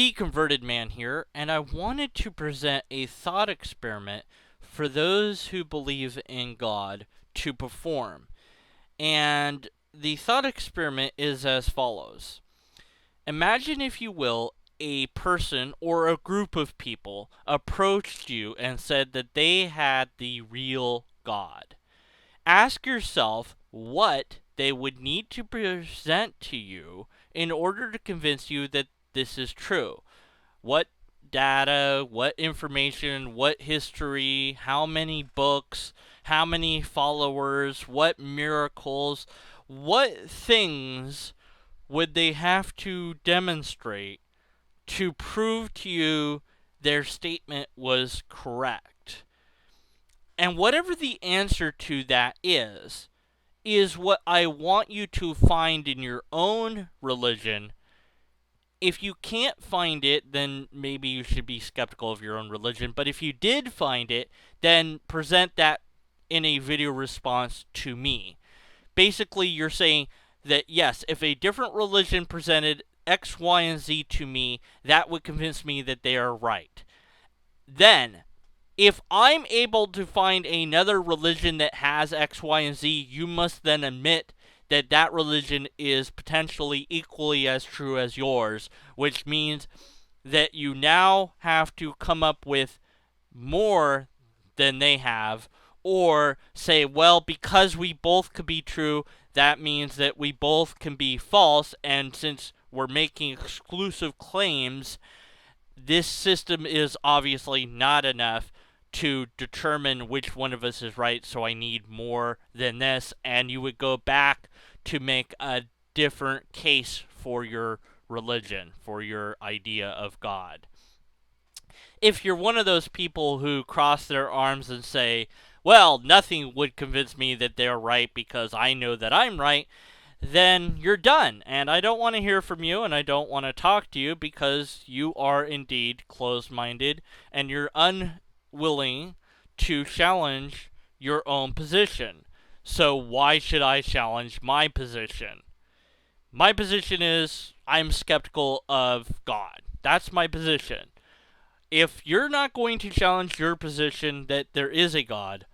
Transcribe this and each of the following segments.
Deconverted Man here, and I wanted to present a thought experiment for those who believe in God to perform. And the thought experiment is as follows. Imagine, if you will, a person or a group of people approached you and said that they had the real God. Ask yourself what they would need to present to you in order to convince you that this is true. What data, what information, what history, how many books, how many followers, what miracles, what things would they have to demonstrate to prove to you their statement was correct? And whatever the answer to that is what I want you to find in your own religion. If you can't find it, then maybe you should be skeptical of your own religion. But if you did find it, then present that in a video response to me. Basically, you're saying that, yes, if a different religion presented X, Y, and Z to me, that would convince me that they are right. Then, if I'm able to find another religion that has X, Y, and Z, you must then admit that that religion is potentially equally as true as yours, which means that you now have to come up with more than they have, or say, well, because we both could be true, that means that we both can be false, and since we're making exclusive claims, this system is obviously not enough to determine which one of us is right, so I need more than this, and you would go back to make a different case for your religion, for your idea of God. If you're one of those people who cross their arms and say, well, nothing would convince me that they're right because I know that I'm right, then you're done. And I don't want to hear from you, and I don't want to talk to you because you are indeed closed-minded and you're unwilling to challenge your own position. So why should I challenge my position? My position is I'm skeptical of God. That's my position. If you're not going to challenge your position that there is a God,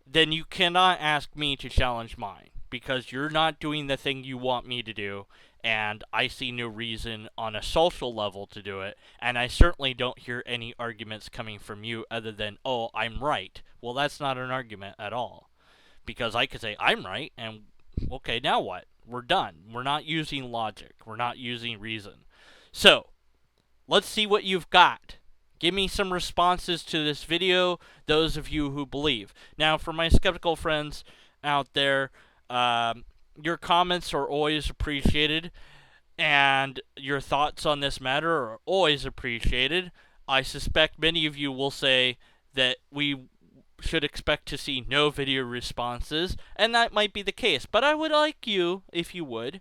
then you cannot ask me to challenge mine, because you're not doing the thing you want me to do, and I see no reason on a social level to do it, and I certainly don't hear any arguments coming from you other than, oh, I'm right. Well, that's not an argument at all, because I could say, I'm right, and okay, now what? We're done. We're not using logic. We're not using reason. So, let's see what you've got. Give me some responses to this video, those of you who believe. Now, for my skeptical friends out there, your comments are always appreciated, and your thoughts on this matter are always appreciated. I suspect many of you will say that we should expect to see no video responses, and that might be the case. But I would like you, if you would,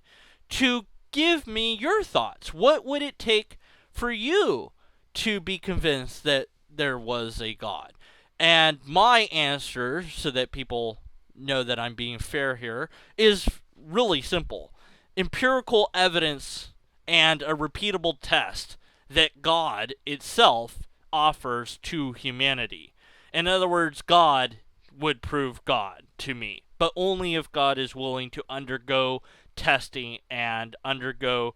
to give me your thoughts. What would it take for you to be convinced that there was a God? And my answer, so that people know that I'm being fair here, is really simple. Empirical evidence and a repeatable test that God itself offers to humanity. In other words, God would prove God to me, but only if God is willing to undergo testing and undergo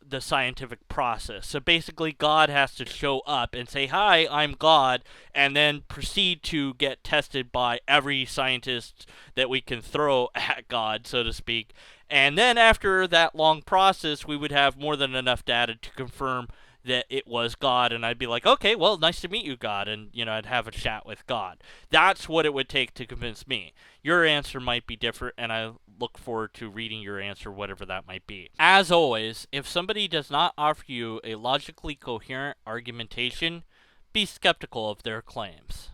the scientific process. So basically, God has to show up and say, hi, I'm God, and then proceed to get tested by every scientist that we can throw at God, so to speak. And then after that long process, we would have more than enough data to confirm that it was God, and I'd be like, okay, well, nice to meet you, God, and, I'd have a chat with God. That's what it would take to convince me. Your answer might be different, and I look forward to reading your answer, whatever that might be. As always, if somebody does not offer you a logically coherent argumentation, be skeptical of their claims.